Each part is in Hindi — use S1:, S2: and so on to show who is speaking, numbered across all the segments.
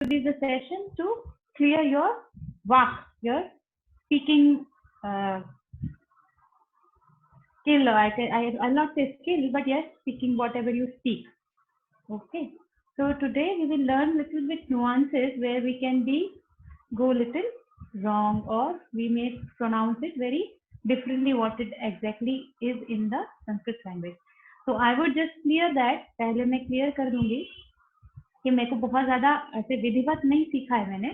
S1: is a session to clear your vak, your speaking skill. I'll not say skill, but yes, speaking whatever you speak. Okay. So today we will learn little bit nuances where we can go little wrong, or we may pronounce it very differently what it exactly is in the Sanskrit language. So I would just clear that. पहले मैं clear कर दूंगी कि मेरे को बहुत ज़्यादा ऐसे विधिवत नहीं सीखा है मैंने,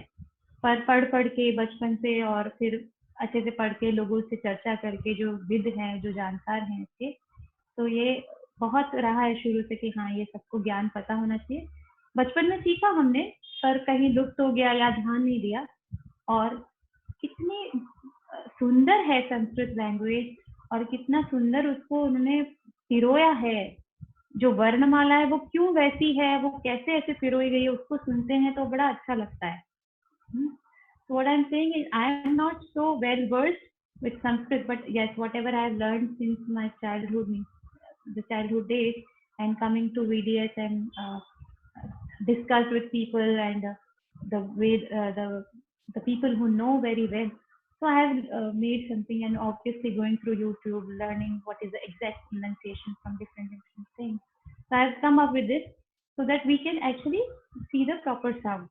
S1: पर पढ़ के बचपन से और फिर अच्छे से पढ़ के लोगों से चर्चा करके जो विद हैं, जो जानकार हैं इसके, तो ये बहुत रहा है शुरू से कि हाँ ये सबको ज्ञान पता होना चाहिए. बचपन में सीखा हमने, पर कहीं लुप्त हो गया या ध्यान नहीं दिया. और कितनी सुंदर है संस्कृत लैंग्वेज, और कितना सुंदर उसको उन्होंने पिरोया है. जो वर्णमाला है वो क्यों वैसी है, वो कैसे ऐसे पिरोई गई है, उसको सुनते हैं तो बड़ा अच्छा लगता है. So what I'm saying is I am not so well versed with Sanskrit, but yes, whatever I have learned since my childhood, the childhood days, and coming to VDS and discuss with people and the way the people who know very well. So I have made something, and obviously going through YouTube, learning what is the exact pronunciation from different things. So I have come up with this so that we can actually see the proper sound.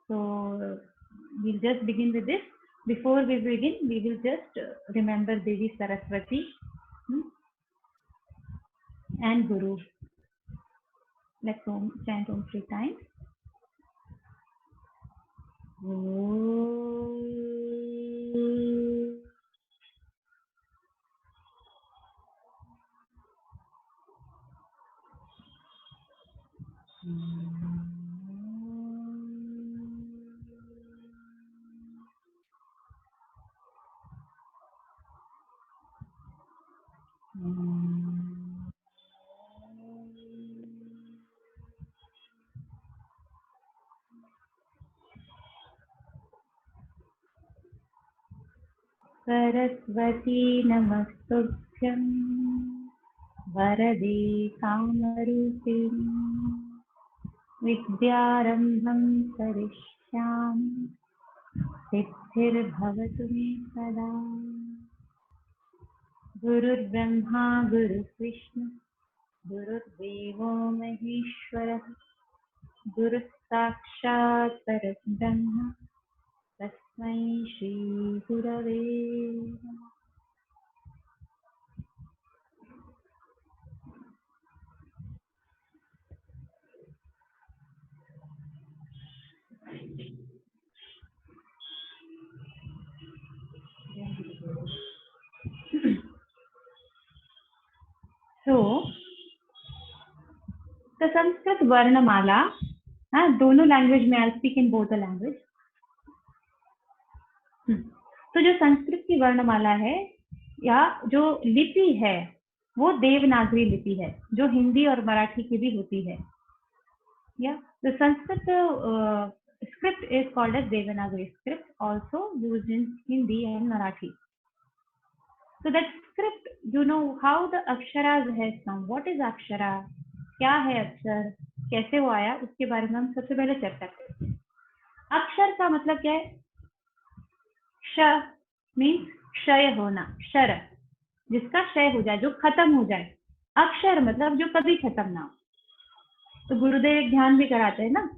S1: So we'll just begin with this. Before we begin, we will just remember Devi Saraswati and Guru. Let's chant Om 3 times. Saraswati नमस्तुभ्यं वरदे कामरूपिणी विद्यारम्भं करिष्यामि सिद्धिर्भवतु मे सदा. गुरुर्ब्रह्मा गुरुर्विष्णु गुरुर्देवो महेश्वरः गुरुः साक्षात् परब्रह्म तस्मै श्री गुरवे नमः. So the Sanskrit Varnamala, दोनों लैंग्वेज में, I'll speak in both the language. तो जो संस्कृत की वर्णमाला है या जो लिपि है वो देवनागरी लिपि है, जो हिंदी और मराठी की भी होती है. या the Sanskrit script is called as Devanagari script, also used in Hindi and Marathi. So that script, you know how the aksharas has come. What is akshara? क्या है अक्षर, कैसे वो आया, उसके बारे में हम सबसे पहले चर्चा करते हैं. अक्षर का मतलब क्या है? श मीन्स क्षय होना, क्षर जिसका क्षय हो जाए, जो खत्म हो जाए. अक्षर मतलब जो कभी खत्म ना हो. तो गुरुदेव एक ध्यान भी कराते हैं ना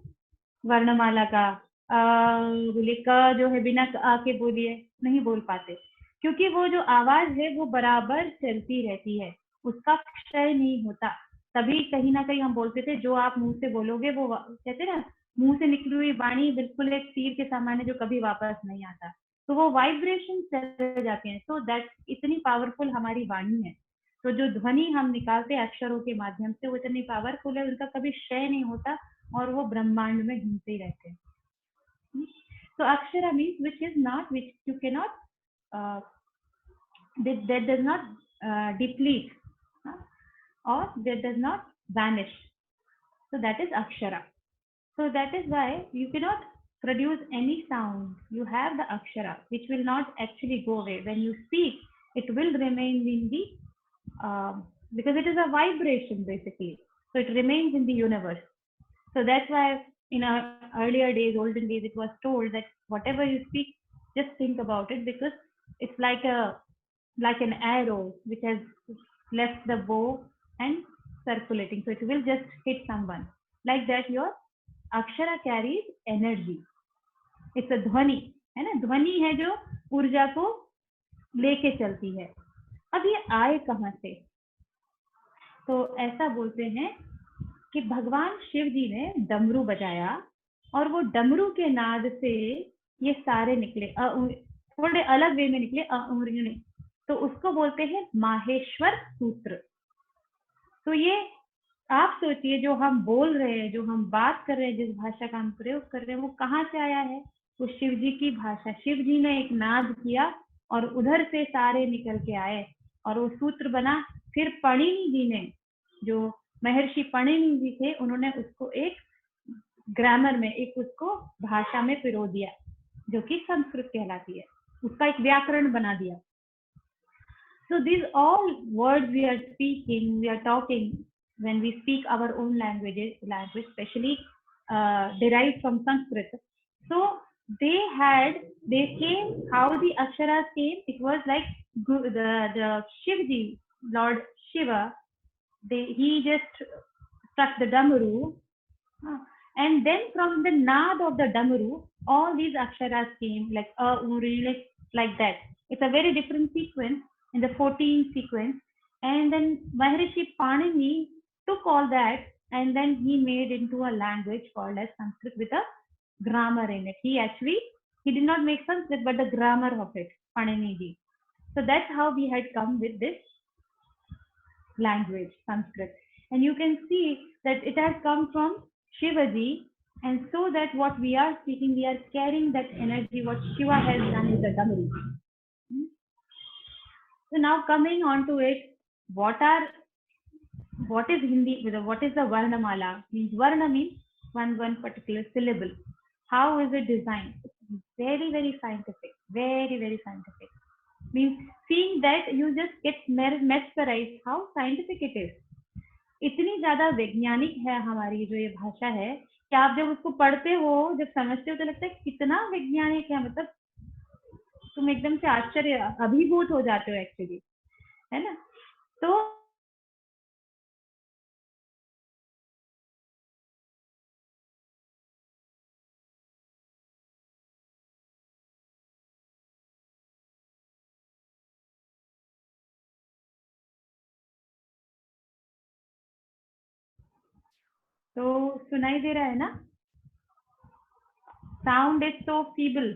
S1: वर्णमाला का. बोले क जो है बिना आ के बोलिए, नहीं बोल पाते, क्योंकि वो जो आवाज है वो बराबर चलती रहती है, उसका क्षय नहीं होता. तभी कहीं ना कहीं हम बोलते थे जो आप मुंह से बोलोगे वो, कहते ना, मुंह से निकली हुई वाणी बिल्कुल एक तीर के समान है जो कभी वापस नहीं आता. तो वो वाइब्रेशन चले जाते हैं. सो दैट इतनी पावरफुल हमारी वाणी है. तो जो ध्वनि हम निकालते हैं अक्षरों के माध्यम से, वो इतनी पावरफुल है, उनका कभी क्षय नहीं होता और वो ब्रह्मांड में घूमते ही रहते हैं. तो Akshara means which is not, which you can not, that does not deplete or that does not vanish. So that is akshara. So that is why you cannot produce any sound. You have the akshara which will not actually go away. When you speak, it will remain in the because it is a vibration basically, so it remains in the universe. So that's why in our earlier days, olden days, it was told that whatever you speak, just think about it, because it's like an arrow which has left the bow and circulating, so it will just hit someone. Like that, your Akshara carries energy. It's a ध्वनि, है ना, ध्वनि है जो ऊर्जा को लेके चलती है. अब ये आए कहाँ से? तो ऐसा बोलते हैं कि भगवान शिव जी ने डमरू बजाया और वो डमरू के नाद से ये सारे निकले, थोड़े अलग वे में निकले, तो उसको बोलते हैं माहेश्वर सूत्र. तो ये आप सोचिए, जो हम बोल रहे हैं, जो हम बात कर रहे हैं, जिस भाषा का हम प्रयोग कर रहे हैं, वो कहाँ से आया है? वो शिव जी की भाषा. शिव जी ने एक नाद किया और उधर से सारे निकल के आए और वो सूत्र बना. फिर पणिनि जी ने, जो महर्षि पणिनि जी थे, उन्होंने उसको एक ग्रामर में, एक उसको भाषा में पिरो दिया, जो कि संस्कृत कहलाती है. उसका एक व्याकरण बना दिया. So these all words we are speaking, we are talking, when we speak our own language, especially derived from Sanskrit. So they came, how the aksharas came, it was like the Shivji, Lord Shiva, he just struck the Damaru, and then from the Nad of the Damaru, all these aksharas came, like that. It's a very different sequence, in the 14th sequence, and then Maharishi Panini took all that and then he made into a language called as Sanskrit with a grammar in it. He did not make Sanskrit, but the grammar of it, Panini ji. So that's how we had come with this language, Sanskrit. And you can see that it has come from Shivaji, and so that what we are speaking, we are carrying that energy, what Shiva has done in the Damaru. So now coming on to it, what is Hindi, what is the Varnamala? Means Varna means one particular syllable. How is it designed? It's very, very scientific. Very, very scientific. Means seeing that you just get mesmerized how scientific it is. इतनी ज्यादा वैज्ञानिक है हमारी जो ये भाषा है कि आप जब उसको पढ़ते हो, जब समझते हो, तो लगता है कितना वैज्ञानिक है. मतलब तुम एकदम से आश्चर्य अभिभूत हो जाते हो एक्चुअली, है ना. तो सुनाई दे रहा है ना? Sound is so feeble.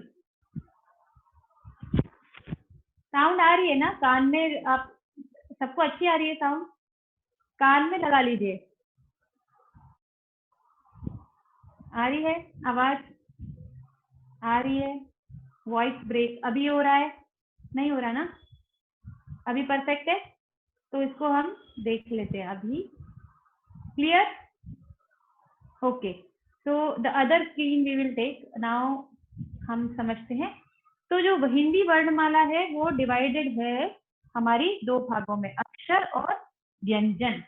S1: Sound आ रही है ना कान में? आप सबको अच्छी आ रही है साउंड? कान में लगा लीजिए. आ रही है आवाज? आ रही है? वॉइस ब्रेक अभी हो रहा है? नहीं हो रहा ना? अभी परफेक्ट है. तो इसको हम देख लेते हैं अभी. Clear? Okay. So the other screen we will take now. हम समझते हैं. तो जो हिंदी वर्णमाला है वो डिवाइडेड है हमारी दो भागों में, अक्षर और व्यंजन.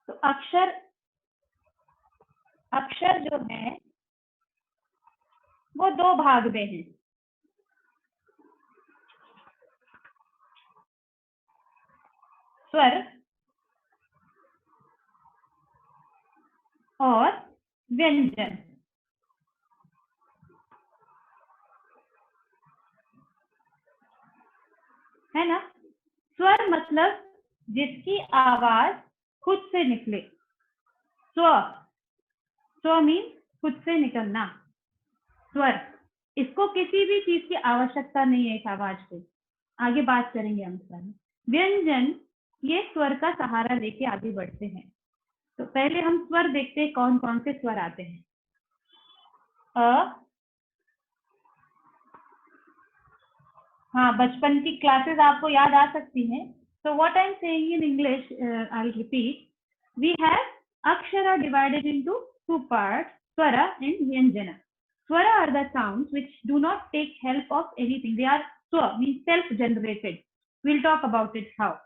S1: तो अक्षर जो है वो दो भाग में है. स्वर और व्यंजन. है ना? स्वर मतलब जिसकी आवाज खुद से निकले. स्व मीन्स खुद से निकलना. स्वर, इसको किसी भी चीज की आवश्यकता नहीं है इस आवाज को. आगे बात करेंगे हम इसमें. व्यंजन, ये स्वर का सहारा लेके आगे बढ़ते हैं. तो पहले हम स्वर देखते हैं कौन कौन से स्वर आते हैं। अ, हाँ, बचपन की क्लासेस आपको याद आ सकती हैं। So what I'm saying in English, I'll repeat. We have akshara divided into two parts, swara and vyanjana. Swara are the sounds which do not take help of anything. They are swa, means self-generated. We'll talk about it how.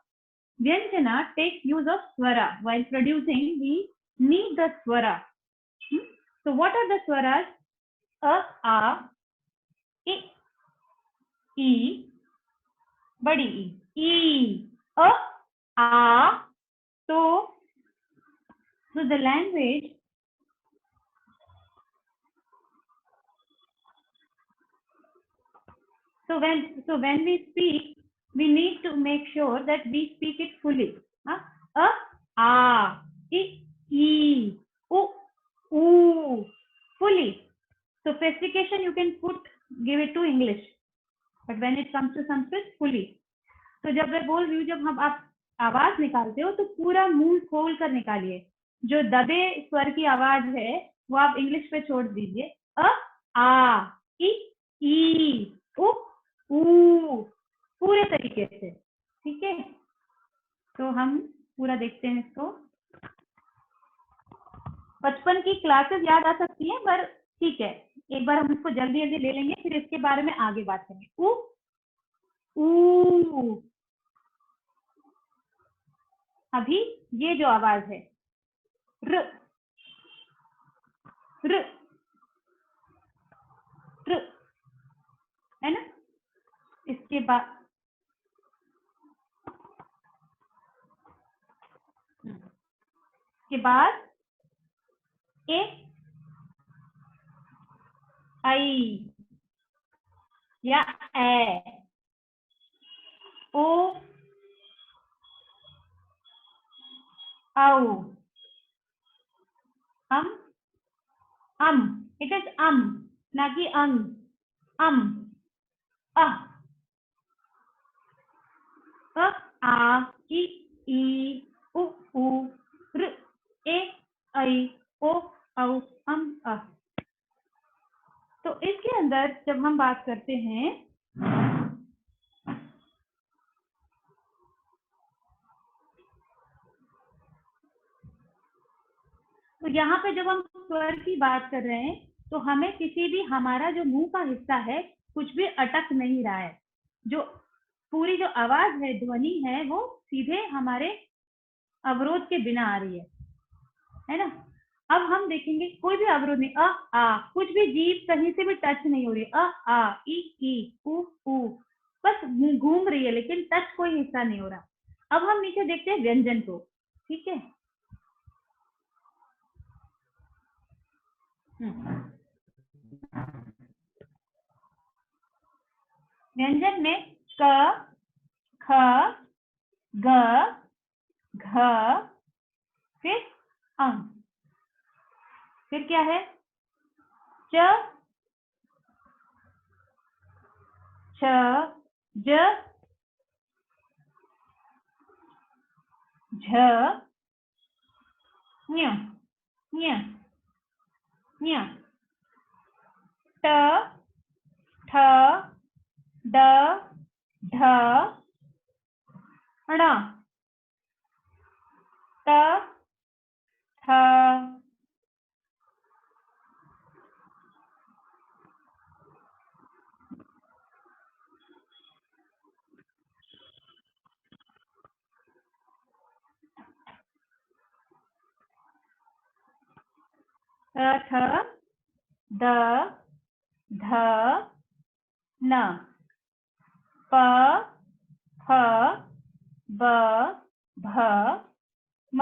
S1: Vyanjana takes use of swara. While producing, we need the swara. So what are the swaras? A, I, बड़ी ई, अ, आ, तो the language, so when we speak, we need to make sure that we speak it fully. A, a, I, u, fully. Sophistication you can give it to English, but when it comes to Sanskrit, fully. तो जब मैं बोल रही हूँ, जब हम आप आवाज निकालते हो तो पूरा मुंह खोल कर निकालिए। जो दबे स्वर की आवाज है वो आप इंग्लिश पे छोड़ दीजिए। अ, आ, ई, उ, पूरे तरीके से। ठीक है, तो हम पूरा देखते हैं इसको। बचपन की क्लासेस याद आ सकती हैं, पर ठीक है, एक बार हम इसको जल्दी जल्दी ले लेंगे, फिर इसके बारे में आगे बात करेंगे। उ, ऊ, अभी ये जो आवाज है र, र, र, है ना। इसके बाद ए, आई या ए, ओ, औ, अम, इट इज ना कि अम, अ, आ, ई, उ, र, ए, ऐ, ओ, औ, अ। तो इसके अंदर जब हम बात करते हैं, तो यहाँ पे जब हम स्वर की बात कर रहे हैं तो हमें किसी भी, हमारा जो मुंह का हिस्सा है कुछ भी अटक नहीं रहा है। जो पूरी जो आवाज है, ध्वनि है, वो सीधे हमारे अवरोध के बिना आ रही है ना। अब हम देखेंगे कोई भी अवरोध नहीं, आ, कुछ भी जीभ कहीं से भी टच नहीं हो रही। आ, ई, उ, बस घूम रही है, लेकिन टच कोई हिस्सा नहीं हो रहा। अब हम नीचे देखते हैं व्यंजन को। ठीक है, व्यंजन में क, ख, ग, घ, फिर अंग, फिर क्या है, च, छ, ज, झ, ञ, ञ, ञ, ट, ठ, ड, ढ, ण, त, थ, थ, द, ध, न, प, फ, ब, भ, म,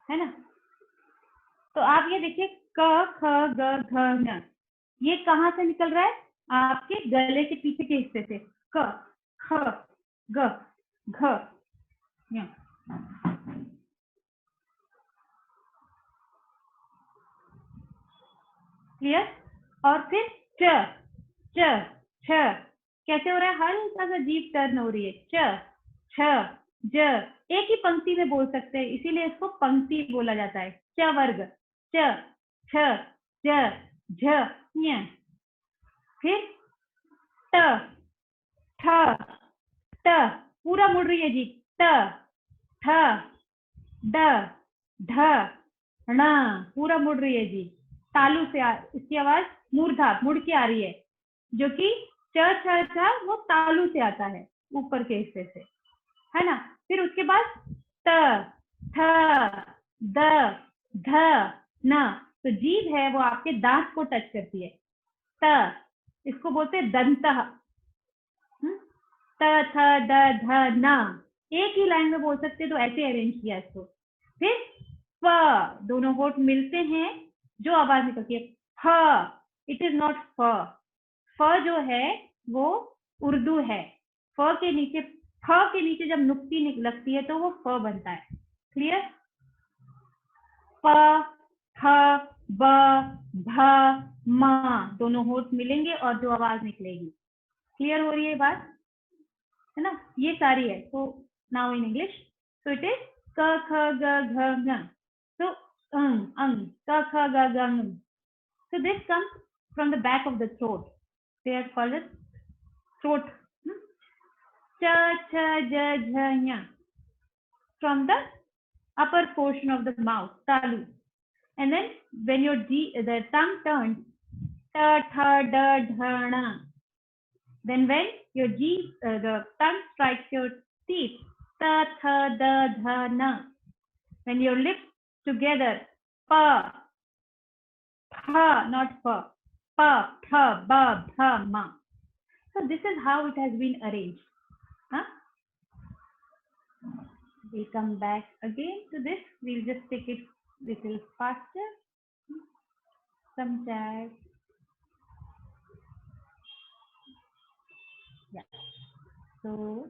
S1: है ना। तो आप ये देखिए, क, ख, ग, घ, न, ये कहाँ से निकल रहा है, आपके गले के पीछे के हिस्से से। क, ख, ग, घ, ञ। क्लियर। और फिर च, च, छ, कैसे हो रहा है, हल्का सा जीभ टर्न हो रही है। च, छ, ज, एक ही पंक्ति में बोल सकते हैं, इसीलिए इसको पंक्ति बोला जाता है। च वर्ग, च, छ, ज, झ, ञ। फिर ट, ठ, ट, पूरा मुड़ रही है जी, ट, ठ, ड, ढ, ण, पूरा मुड़ रही है जी। तालु से इसकी आवाज मूर्धा मुड़ के आ रही है, जो कि च छ छ वो तालु से आता है, ऊपर के हिस्से से, है ना। फिर उसके बाद त, थ, द, ध, न, तो जीभ है वो आपके दांत को टच करती है। त, इसको बोलते हैं दंत। त, थ, द, ध, न, एक ही लाइन में बोल सकते, तो ऐसे अरेंज किया इसको। फिर फ, दोनों होठ मिलते हैं, जो आवाज निकलती है फ, इट इज नॉट फ। फ जो है वो उर्दू है। फ के नीचे जब नुक्ती लगती है तो वो फ बनता है। क्लियर? प, फ, ब, भ, म, दोनों होठ मिलेंगे और जो आवाज निकलेगी। क्लियर हो रही है बात, है ना। ये सारी है। तो now in English, so it is क ख ग घ ङ, so ang, क ख ग घ ङ, so this comes from the back of the throat, they are called as throat. Ch, ch, j, jh, ñ, from the upper portion of the mouth, talu, and then when the tongue turns, ta, tha, da, dha, na, then when the tongue strikes your teeth, ta, tha, da, dha, na, when your lips together, pa, pha, not fa, pa, pha, ba, bha, ma. So this is how it has been arranged. Huh? We'll come back again to this. We'll just take it little faster. Some chat. Yeah. So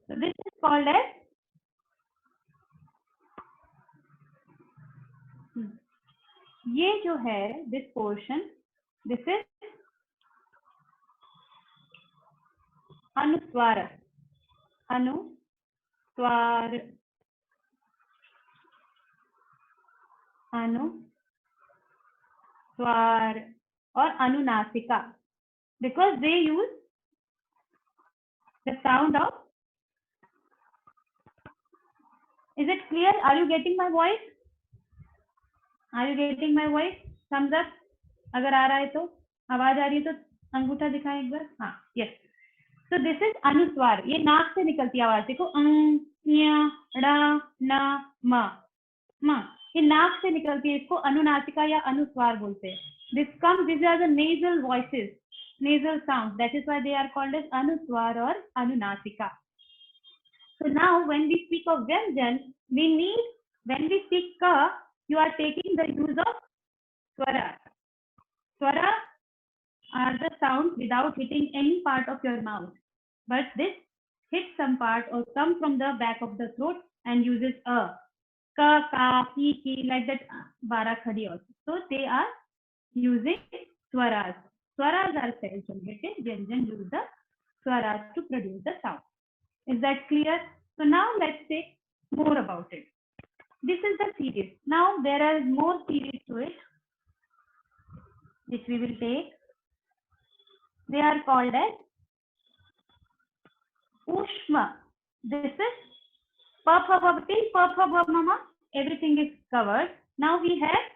S1: so this is called as ये जो है this portion, this is अनुस्वार, अनुस्वार, अनुस्वार और अनुनासिका, because they use the sound of. Is it clear? Are you getting my voice? Are you getting my voice? Thumbs up अगर आ रहा है तो, आवाज आ रही है तो अंगूठा दिखाएं एक बार। हाँ, यस। सो दिस इज अनुस्वार, ये नाक से निकलती है आवाज। देखो म, ये नाक से निकलती है, इसको अनुनासिका या अनुस्वार बोलते हैं। This are the nasal voices, nasal sounds, that is why they are called as anuswar or anunasika. So now when we speak of Vyanjan, when we speak ka, you are taking the use of swara. Swara are the sounds without hitting any part of your mouth, but this hits some part or come from the back of the throat and uses a, ka, ka, ki, like that, bara khadi also. So they are using swaras. Swaras are self-generated. Vyanjan use the swaras to produce the sound. Is that clear? So now let's take more about it. This is the series. Now there are more series to it, which we will take. They are called as Ushma. This is pa pha bhavati, pa pha bhav mama. Everything is covered. Now we have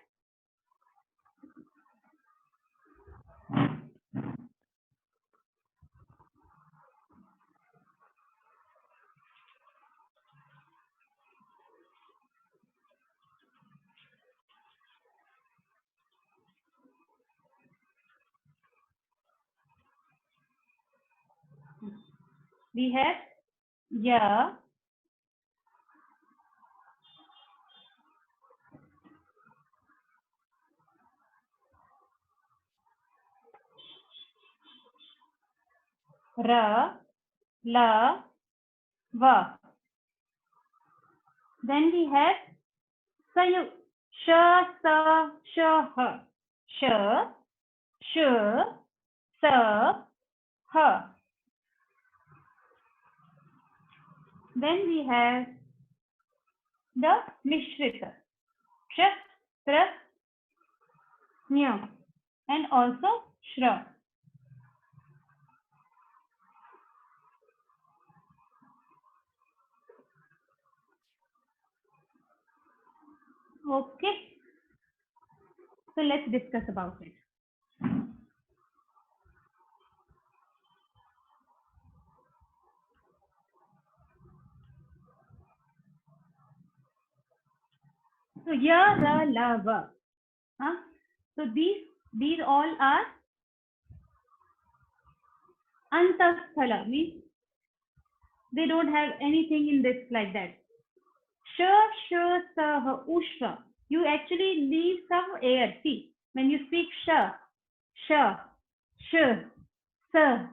S1: ya, ra, la, va. Then we have sayu, sha, sa, sha, ha. sh, sh, sa, ha. Then we have the Mishrita, sh, tra, nya, and also shra. Okay, so let's discuss about it. So ya, ra, la, va. Huh? So these all are antasthala, means they don't have anything in this like that. Sh, sh, sa, ha, ushra. You actually leave some air. See, when you speak sh, sh, sa,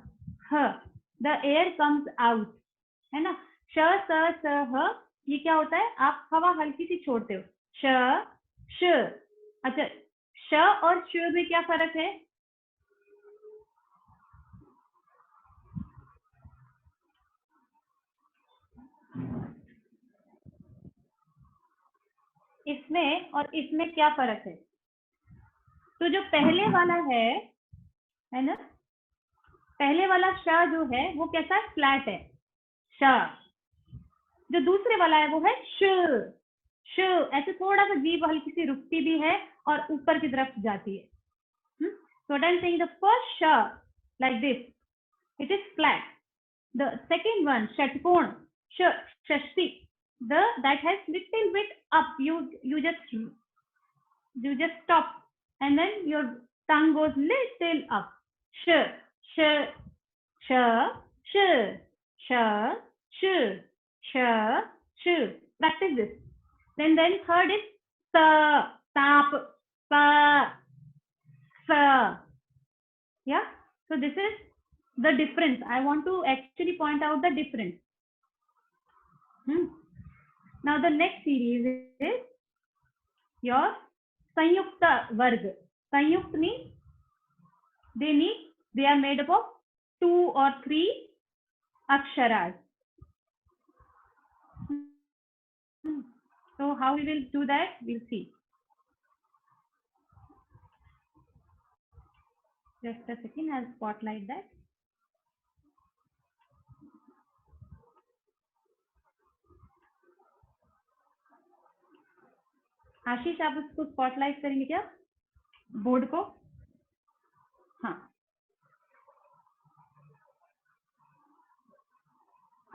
S1: ha, the air comes out. है ना? श, स, ह, ये क्या होता है? आप हवा हल्की सी छोड़ते हो. श, श. अच्छा, श और श में क्या फर्क है? इसमें और इसमें क्या फर्क है? तो जो पहले वाला है ना, पहले वाला श जो है वो कैसा है? फ्लैट है, श. जो दूसरे वाला है वो है श. श ऐसे थोड़ा सा जीभ हल्की सी रुकती भी है और ऊपर की तरफ जाती है. So what I'm saying, the first sh like this, it is flat. The second one, shatkon, sh, shashti, that has little bit up. You just stop, and then your tongue goes little up. Sh, sh, sh, sh, sh, sh, sh, sh. Practice this. Then third is sa, tap, pa, sa. Yeah. So this is the difference. I want to actually point out the difference. Now the next series is your Sanyukta Varg. Sanyukt means they are made up of 2 or 3 aksharas. So how we will do that? We'll see. Just a second, I'll spotlight that. आशीष, आप उसको स्पॉटलाइट करेंगे क्या बोर्ड को? हाँ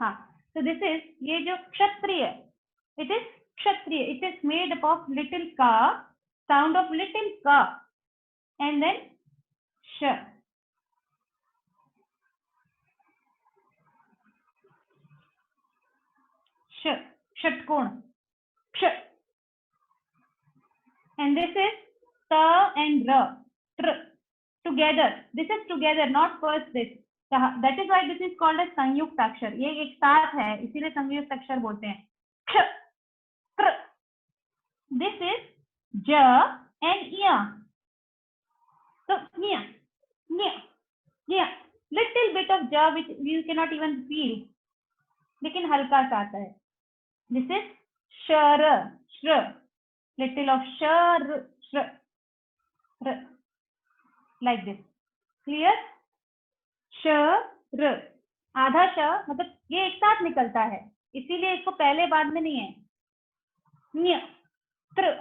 S1: हाँ. So this is, ये जो क्षत्रिय, it is kshatriya. It is made up of little ka, sound of little ka, and then sh. Sh, shatkon, sh. And this is ta and ra, tr, together. This is together, not first this. That is why this is called as संयुक्त अक्षर. ये एक साथ है, इसीलिए संयुक्त अक्षर बोलते हैं. क्ष, क्र. This is ja and ya. So nya, nya, nya. Little bit of ja which you cannot even feel, लेकिन हल्का सा आता है. This is shar, shra. Little of shar, shra, r, like this. Clear? Sir, आधा श मतलब ये एक साथ निकलता है, इसीलिए इसको पहले बाद में नहीं है. न्य, त्र.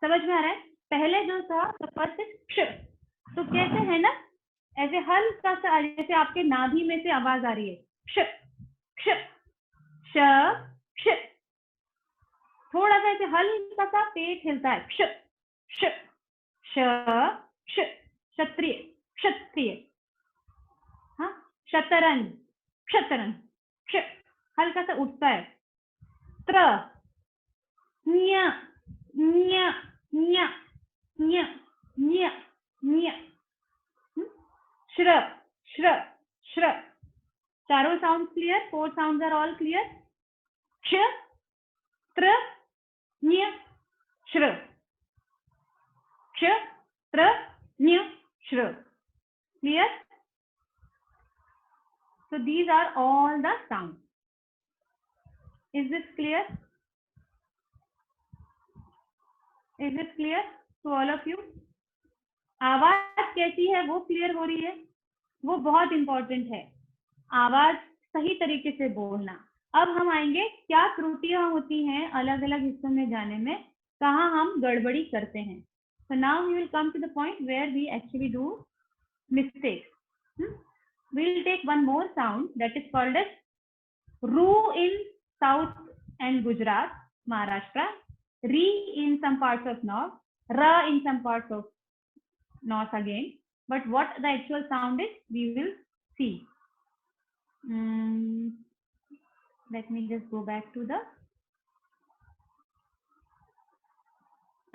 S1: समझ में आ रहा है? पहले जो था फर्स्ट क्ष, तो कैसे है ना, ऐसे हल्का सा जैसे आपके नाभि में से आवाज आ रही है. क्ष, क्ष, श, क्ष. थोड़ा सा ऐसे हल्का सा पेट हिलता है. क्ष, क्ष, श, क्ष. क्षत्रिय, क्षत्रिय. हाँ, शतरंज, क्षतरंज, क्ष. हल्का सा उठता है. त्र, न्य, न्य, न्य, न्य, न्य, न्य. श्र, श्र, श्र. चारों sound clear? 4 sounds are all clear? क्ष, त्र, ञ, श्र, क्ष, त्र, ञ, श्र. Clear? So these are all the sounds. Is this clear? Is it clear to all of you? आवाज कैसी है वो क्लियर हो रही है? वो बहुत इंपॉर्टेंट है, आवाज सही तरीके से बोलना. अब हम आएंगे क्या त्रुटियां होती हैं अलग अलग हिस्सों में जाने में, कहाँ हम गड़बड़ी करते हैं. So now we will come to the point where we actually do mistakes. We will take one more sound that is called as ru in South and Gujarat, Maharashtra, re in some parts of North, ra in some parts of North again. But what the actual sound is, we will see. Let me just go back to the.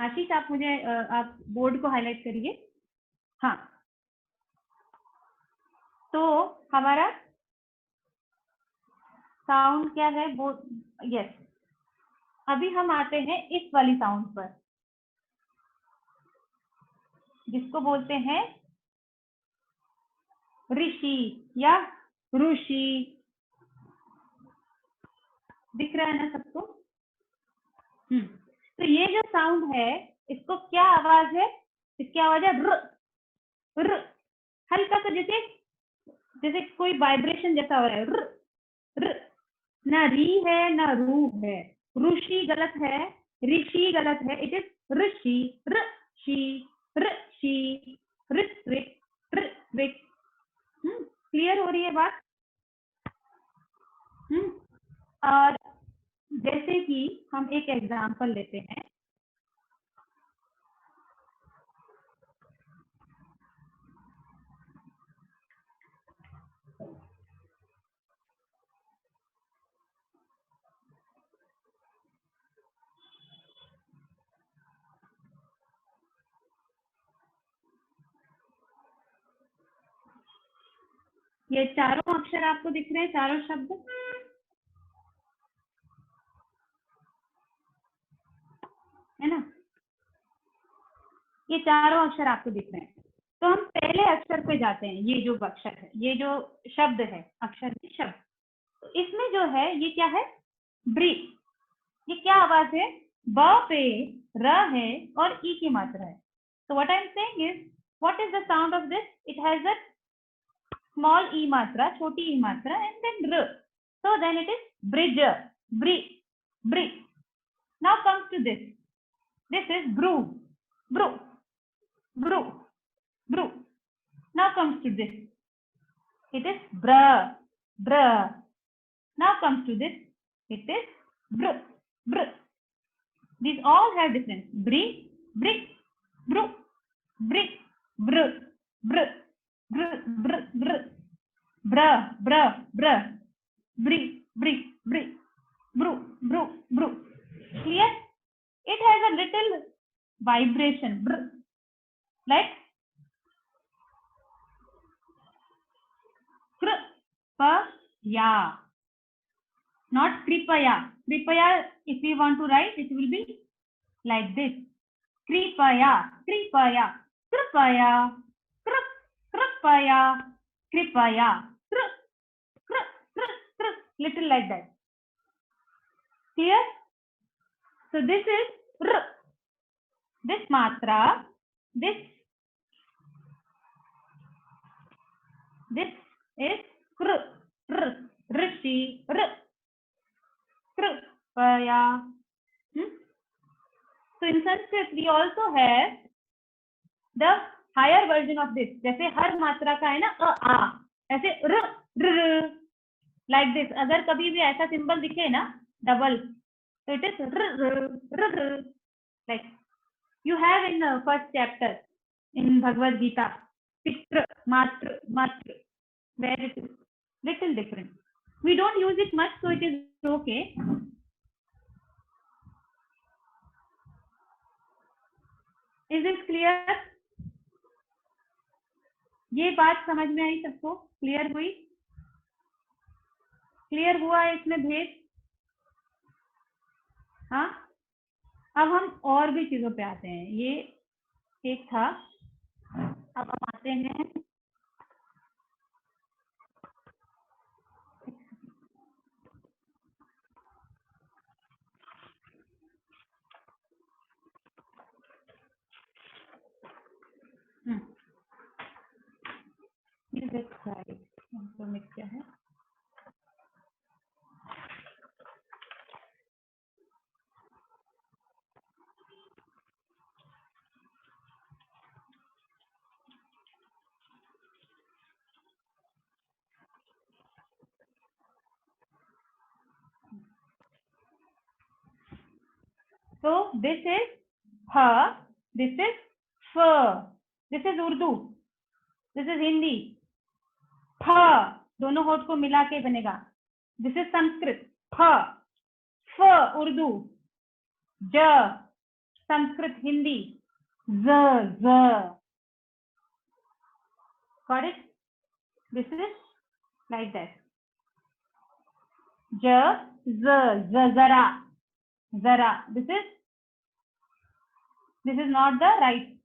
S1: आशीष आप मुझे आप बोर्ड को हाईलाइट करिए. हाँ, तो हमारा साउंड क्या है वो. यस, अभी हम आते हैं इस वाली साउंड पर जिसको बोलते हैं ऋषि या ऋषि. दिख रहा है ना सबको? तो ये जो साउंड है इसको क्या आवाज है? इसकी आवाज है र, र. हल्का सा जैसे जैसे कोई वाइब्रेशन जैसा हो रहा है. र, र. ना री है ना रू है. ऋषि गलत है, ऋषि गलत है. इट इज ऋषि, ऋषि, ऋषि, ऋत्विक, ऋत्विक. क्लियर हो रही है बात? और जैसे कि हम एक एग्जांपल लेते हैं. ये चारों अक्षर आपको दिख रहे हैं, चारों शब्द है ना? ये चारों अक्षर आपको दिख रहे हैं. तो हम पहले अक्षर पे जाते हैं. ये जो अक्षर है, ये जो शब्द है, अक्षर नहीं शब्द. तो इसमें जो है ये क्या है? ब्री. ये क्या आवाज है? ब पे र है और ई की मात्रा है. तो what I am saying is, what is the sound of this? It has a small e matra, छोटी e matra, and then r. So then it is bridge, bri, bri. Now comes to this. This is brew, brew, brew, brew. Now comes to this. It is bra, bra. Now comes to this. It is br, br. These all have difference. Bri, brick, brew, brick, br, br, br, br, br. Bra, bra, bra, bri, bri, bri, bru, bru, bru. Clear? It has a little vibration, br, like kripaya, not kripaya. Kripaya, if we want to write, it will be like this. Kripaya, kripaya, kripaya, kripaya, kripaya. Little like that. Clear? So this is r. This matra, this is kr, r, rishi, r, kripaya. So in Sanskrit we also have the higher version of this. जैसे हर मात्रा का है ना अ आ, ऐसे र, र, like this. अगर कभी भी ऐसा सिंबल दिखे ना double, so it is r, r, r, r. Like you have in the first chapter in Bhagavad Gita, pitra, matra, matra, where it is little different. We don't use it much, so it is okay. Is this clear? ये बात समझ में आई सबको? क्लियर हुई? क्लियर हुआ है इसमें भेद? हाँ, अब हम और भी चीजों पे आते हैं। ये एक था, अब हम आते हैं मिक्स क्या है। So this is ha, this is f, this is Urdu, this is Hindi. फ दोनों होठ को मिला के बनेगा। दिस इज संस्कृत, फ, फ उर्दू, ज संस्कृत हिंदी, ज ज। Got it? This is like that. ज ज जरा, जरा। This is not the right,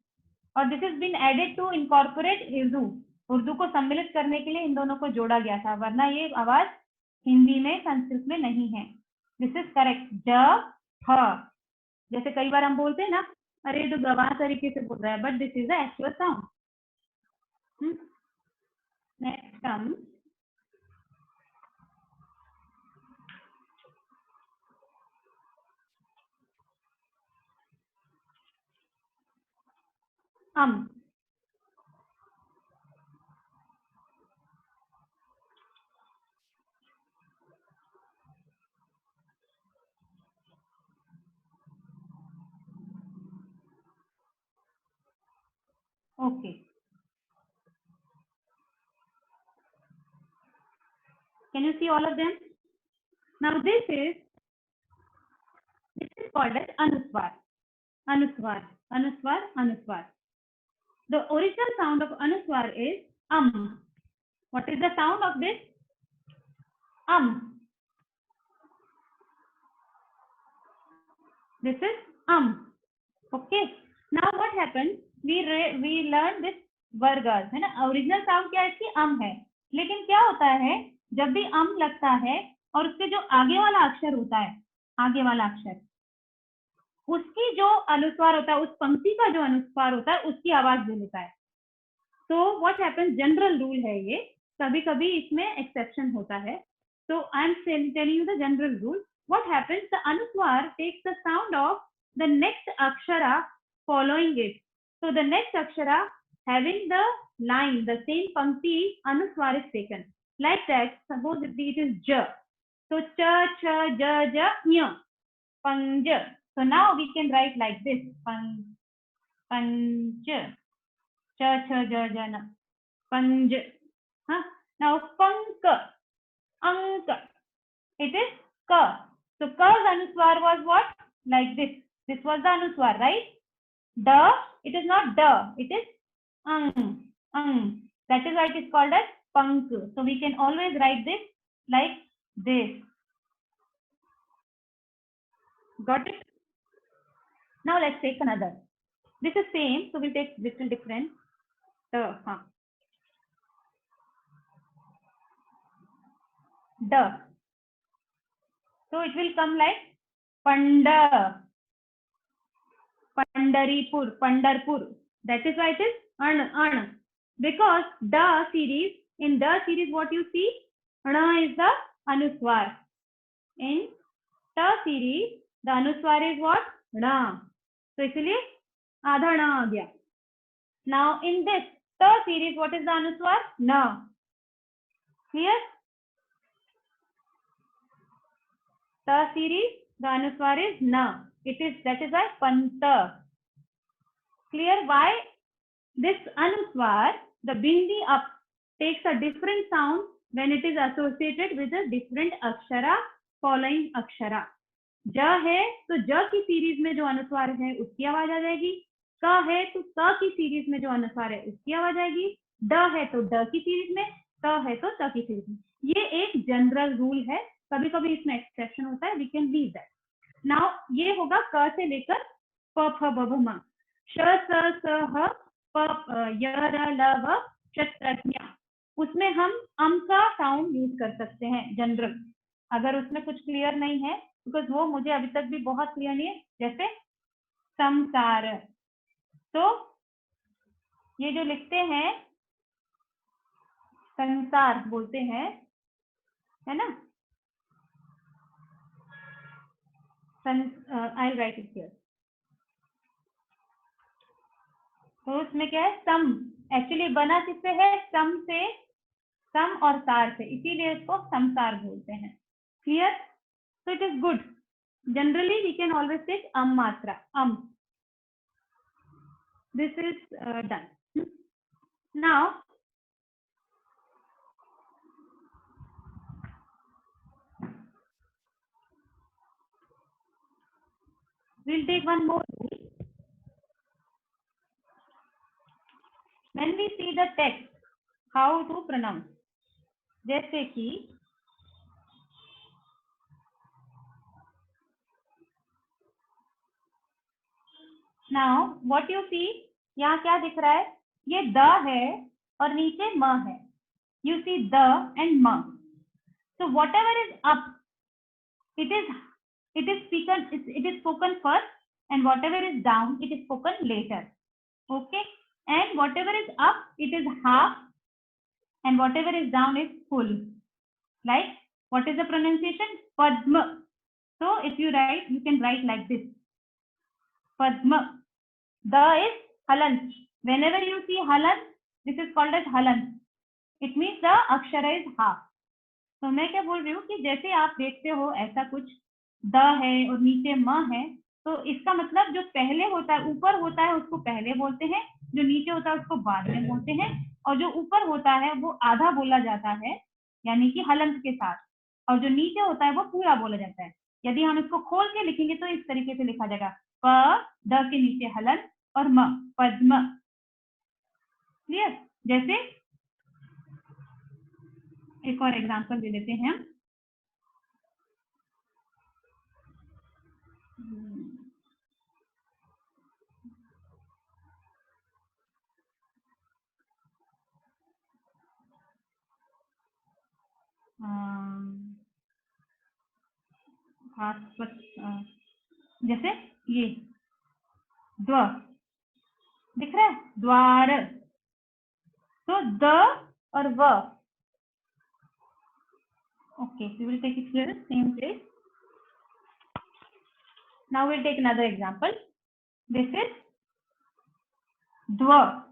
S1: और this is been added to incorporate Urdu. Urdu को सम्मिलित करने के लिए इन दोनों को जोड़ा गया था, वरना ये आवाज हिंदी में संस्कृत में नहीं है। This is correct. ज फ, जैसे कई बार हम बोलते हैं ना, अरे तो गवाह तरीके से बोल रहा है, but this is the actual sound. Next come Okay. Can you see all of them? Now this is called as anuswar. Anuswar, anuswar, anuswar. The original sound of anuswar is What is the sound of this? This is Okay. Now what happens? We learn this वर्गस है ना। ओरिजिनल साउंड क्या है इसकी? है। लेकिन क्या होता है, जब भी लगता है और उसके जो आगे वाला अक्षर होता है, आगे वाला अक्षर, उसकी जो अनुस्वार होता है, उस पंक्ति का जो अनुस्वार होता है, उसकी आवाज दे लेता है। तो व्हाट हैपेंस, जनरल रूल है ये, कभी कभी इसमें एक्सेप्शन होता है। तो I am telling you the general rule. What happens, the anuswar takes the sound of the next akshara following it. So the next akshara having the line, the same pankti, anuswar is taken. Like that, suppose it is ja. So cha, cha, ja, ja, nya, panja. So now we can write like this, panja, cha, cha, ja, ja, na, panj. Now pank, ank, it is ka. So ka's anuswar was what? Like this. This was the anuswar, right? Da, it is not da, it is That is why it is called as pank. So we can always write this like this. Got it? Now let's take another. This is same, so we'll take little different. Da. So it will come like Panda, Pandaripur, Pandarpur. That is why it is An. Because the series, in the series what you see, Ana is the anuswar. In the series, the anuswar is what? Na. So इसलिए आधा ना आ गया. Now in this the series, what is the anuswar? Na. Clear? The series, the anuswar is na. That is why panta. Clear? Why this anuswar, the bindi up, takes a different sound when it is associated with a different akshara following akshara. Ja है तो ज की सीरीज में जो अनुस्वार है उसकी आवाज आ जाएगी. क है तो क की सीरीज में जो अनुस्वार है उसकी आवाज आएगी. ड है तो ड की सीरीज में, त है तो त की सीरीज में. ये एक जनरल रूल है, कभी कभी इसमें एक्सेप्शन होता है, we can leave that. Now ये होगा क से लेकर प फ ब भ म, श स स ह प य र ल व श उसमें हम का साउंड यूज कर सकते हैं जनरल। अगर उसमें कुछ क्लियर नहीं है, बिकॉज वो मुझे अभी तक भी बहुत क्लियर नहीं है, जैसे संसार, तो ये जो लिखते हैं संसार बोलते हैं, है ना, आई राइट इट हियर। तो उसमें क्या है, सम, एक्चुअली बना किससे है, सम से, सम और सार से, इसीलिए इसको समसार बोलते हैं। Clear? so it is good, generally we can always take matra, this is done. Now we'll take one more rule. When we see the text, how to pronounce, जैसे कि now what you see, यहाँ क्या दिख रहा है, ये द है और नीचे म है, you see the and ma, so whatever is up, it is spoken first, and whatever is down, it is spoken later. Okay, and whatever is up, it is half, and whatever is down is full. Like, what is the pronunciation? Padma. So if you write, you can write like this, Padma. The is halant. Whenever you see halant, this is called as halant. It means the akshara is half. तो मैं क्या बोल रही हूँ कि जैसे आप देखते हो ऐसा कुछ द है और नीचे म है, तो इसका मतलब जो पहले होता है, ऊपर होता है, उसको पहले बोलते हैं, जो नीचे होता है उसको बाद में बोलते हैं, और जो ऊपर होता है वो आधा बोला जाता है, यानी कि हलंत के साथ, और जो नीचे होता है वो पूरा बोला जाता है। यदि हम इसको खोल के लिखेंगे तो इस तरीके से लिखा जाएगा, प द के नीचे हलंत और म, पद्म। क्लियर? जैसे एक और एग्जांपल दे देते हैं, जैसे ये द्व दिख रहा है, द्वार, तो द और व, okay, we will take it here, same place. Now we'll take another example. This is dwa,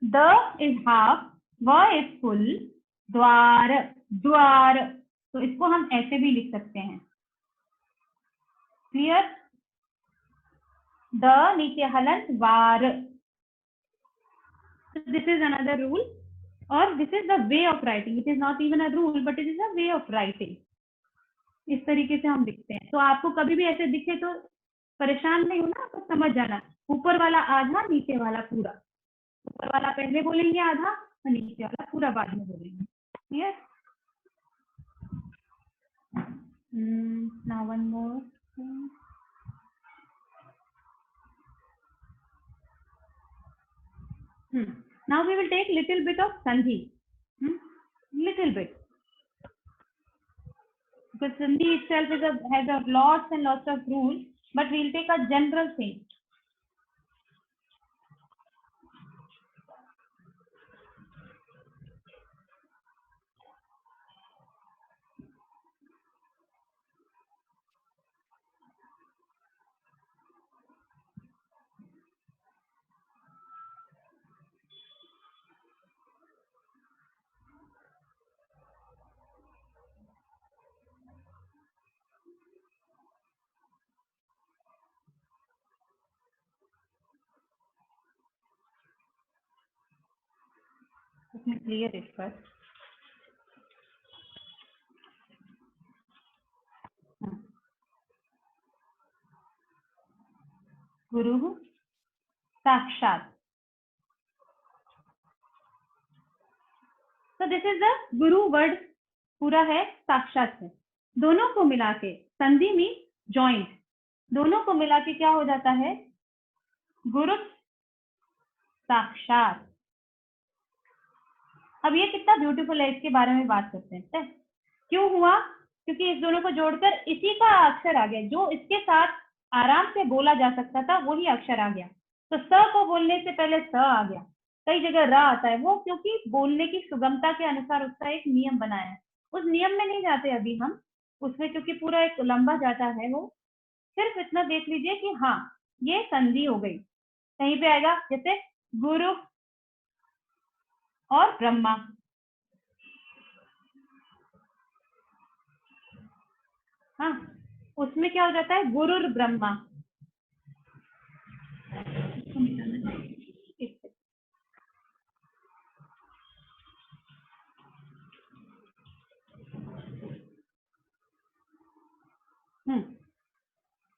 S1: the is half, व is full, द्वार, द्वार, तो इसको हम ऐसे भी लिख सकते हैं। क्लियर? द नीचे हलंत, वार। So this is another rule, or this is the way of writing. It is not even a rule, but it is a way of writing. इस तरीके से हम लिखते हैं। तो आपको कभी भी ऐसे दिखे तो परेशान नहीं होना, तो समझ जाना, ऊपर वाला आधा, नीचे वाला पूरा, ऊपर वाला पहले बोलेंगे आधा और नीचे वाला पूरा बाद में बोलेंगे। Clear? Now one more, now we will take little bit of sandhi, little bit, because sandhi itself is has a lots and lots of rules, but we will take a general thing. Let me clear it first. Guru Sakshat. So this is the Guru word पूरा है, साक्षात है। दोनों को मिला के, संधि मीन जॉइंट, दोनों को मिला के क्या हो जाता है, गुरु साक्षात। अब ये कितना ब्यूटीफुल है, इसके बारे में बात करते हैं। क्यों हुआ? क्योंकि इस दोनों को जोड़कर इसी का अक्षर आ गया, जो इसके साथ आराम से बोला जा सकता था वही अक्षर आ गया। तो स को बोलने से पहले स आ गया, कई जगह र आता है, वो क्योंकि बोलने की सुगमता के अनुसार उसका एक नियम बनाया है। उस नियम में नहीं जाते अभी हम उसमें, क्योंकि पूरा एक लंबा जाता है वो। सिर्फ इतना देख लीजिए कि हाँ ये संधि हो गई। कहीं पे आएगा जैसे गुरु और ब्रह्मा, हाँ उसमें क्या हो जाता है, गुरुर ब्रह्मा।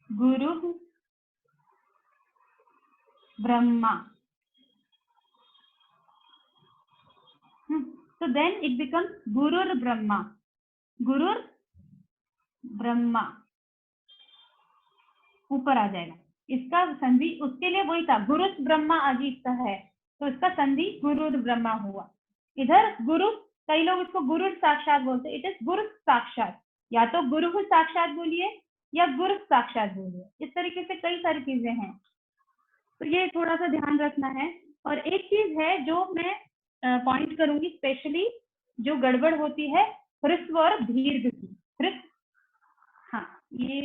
S1: गुरु Brahma, so then it becomes gurur brahma, गुरुर ब्रह्मा ऊपर आ जाएगा। इसका संधि उसके लिए वही था, गुरु ब्रह्मा अजीत का है, तो इसका संधि गुरुर ब्रह्मा हुआ। इधर गुरु, कई लोग इसको गुरु साक्षात बोलते, इट इज गुरु साक्षात, या तो गुरु साक्षात बोलिए या गुरु साक्षात बोलिए, इस तरीके से कई सारी चीजें हैं। तो ये थोड़ा सा ध्यान रखना है। और एक चीज है जो मैं पॉइंट करूंगी स्पेशली, जो गड़बड़ होती है ह्रस्व और दीर्घ की। ह्रस्व, हाँ ये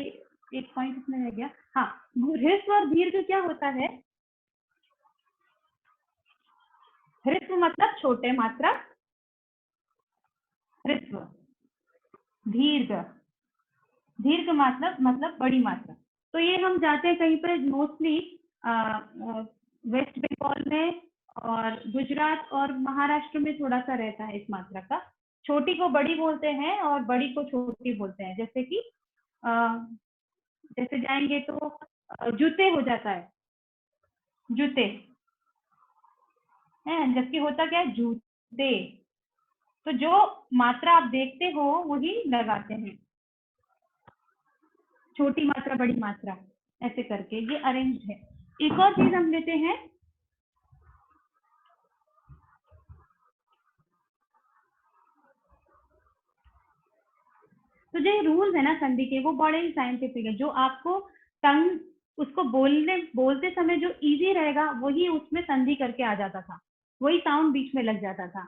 S1: एक पॉइंट इसमें रह गया। हाँ, ह्रस्व और दीर्घ क्या होता है? ह्रस्व मतलब छोटे मात्रा, ह्रस्व। दीर्घ, दीर्घ मतलब बड़ी मात्रा। तो ये हम जाते हैं कहीं पर मोस्टली वेस्ट बंगाल में और गुजरात और महाराष्ट्र में थोड़ा सा रहता है इस मात्रा का। छोटी को बड़ी बोलते हैं और बड़ी को छोटी बोलते हैं। जैसे कि जैसे जाएंगे तो जूते हो जाता है, जूते है, जबकि होता क्या है, जूते। तो जो मात्रा आप देखते हो वही लगाते हैं, छोटी मात्रा बड़ी मात्रा ऐसे करके ये अरेंज है। एक और चीज हम लेते हैं, तो जो रूल्स है ना संधि के, वो बड़े ही साइंटिफिक है। जो आपको टंग उसको बोलते समय जो इजी रहेगा वही उसमें संधि करके आ जाता था, वही साउंड बीच में लग जाता था,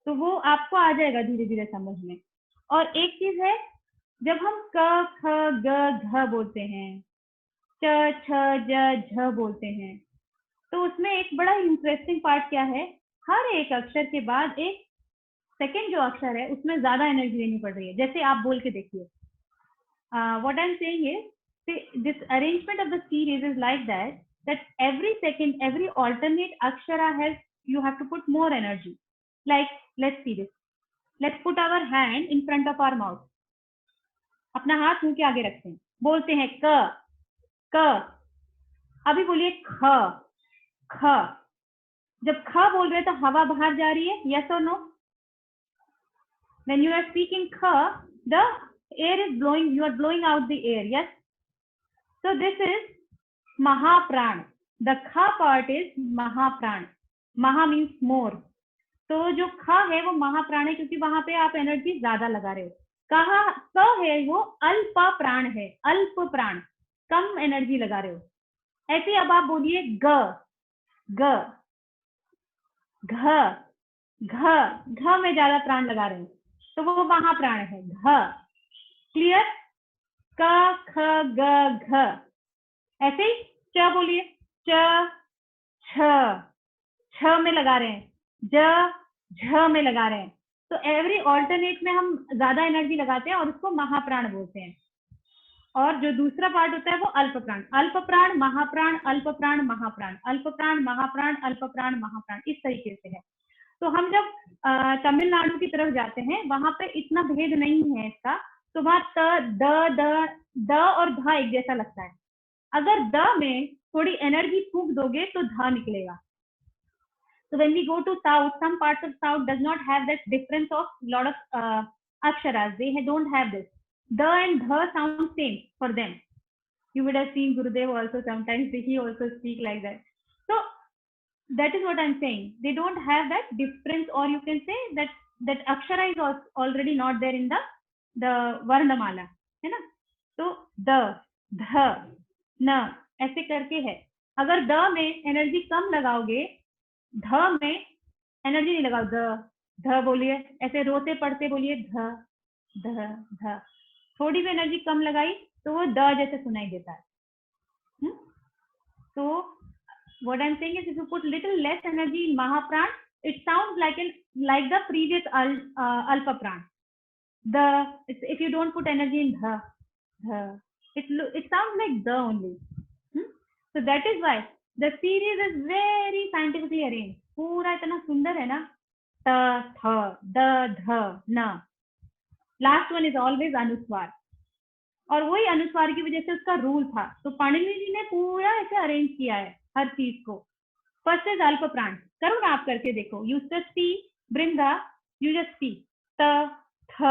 S1: तो वो आपको आ जाएगा धीरे धीरे समझ में। और एक चीज है, जब हम क ख ग घ बोलते हैं, च छ ज झ बोलते हैं, तो उसमें एक बड़ा इंटरेस्टिंग पार्ट क्या है, हर एक अक्षर के बाद एक सेकेंड जो अक्षर है उसमें ज्यादा एनर्जी देनी पड़ रही है। जैसे आप बोल के देखिए, what I'm saying is, this arrangement of the series is like that every second, every alternate akshara has, you have to put more energy. Like, let's see this. Let's put our hand in front of our mouth. अपना हाथ मुंह के आगे रखते हैं, बोलते हैं क क। अभी बोलिए ख ख। जब ख बोल रहे तो हवा बाहर जा रही है, yes or no? When you are speaking kha, the air is blowing, you are blowing out the air, yes? So this is mahapran. The kha part is mahapran. Maha means more. तो जो ख है वो महाप्राण है, क्योंकि वहां पे आप एनर्जी ज्यादा लगा रहे हो। कहा क है वो अल्प प्राण है, अल्प प्राण, कम एनर्जी लगा रहे हो। ऐसे अब आप बोलिए ग ग, घ घ, घ में ज्यादा प्राण लगा रहे हो तो वो महाप्राण है, घ। क्लियर? क ख ग घ। ऐसे ही च बोलिए, च छ, छ में लगा रहे हैं, ज झ में लगा रहे हैं। तो एवरी ऑल्टरनेट में हम ज्यादा एनर्जी लगाते हैं और उसको महाप्राण बोलते हैं। और जो दूसरा पार्ट होता है वो अल्प प्राण, अल्प प्राण महाप्राण, अल्प प्राण महाप्राण, अल्प प्राण महाप्राण, अल्प प्राण महाप्राण, इस तरीके से है। तो हम जब तमिलनाडु की तरफ जाते हैं वहां पे इतना भेद नहीं है इसका, तो वहां त द और ध एक जैसा लगता है। अगर द में थोड़ी एनर्जी फूंक दोगे तो ध निकलेगा। So when we go to south, some parts of south does not have that difference of lot of aksharas. They don't have this. The and the sound same for them. You would have seen Gurudev also sometimes, he also speak like that. So that is what I'm saying. They don't have that difference, or you can say that akshara is already not there in the varnamala, है ना. तो द, ध, न ऐसे करके है. अगर द में एनर्जी कम लगाओगे, ध में एनर्जी नहीं लगाओ, ध बोलिए, ऐसे रोते पढ़ते बोलिए ध ध ध, थोड़ी भी एनर्जी कम लगाई तो वो द जैसे सुनाई देता है. तो what I'm saying is, if you put little less energy in Mahapran, it sounds like the previous Alpa Pran. If you don't put energy in the, it sounds like the only. So that is why the series is very scientifically arranged. पूरा इतना सुंदर है ना. त, थ, द, ध, न. Last one is always अनुस्वार. और वही अनुस्वार की वजह से उसका रूल था. तो पाणिनि जी ने पूरा ऐसे अरेंज किया है हर चीज को. फर्स्ट इज अल्प प्राण. करो ना आप, करके देखो. You just see, bring the, you just see त, थ.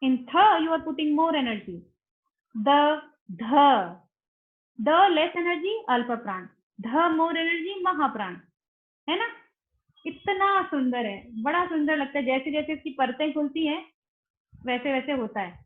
S1: इन थ you are putting more energy. द, ध, द लेस एनर्जी अल्प प्राण, ध मोर एनर्जी महाप्राण, है ना. इतना सुंदर है, बड़ा सुंदर लगता है. जैसे जैसे इसकी परतें खुलती हैं वैसे वैसे होता है.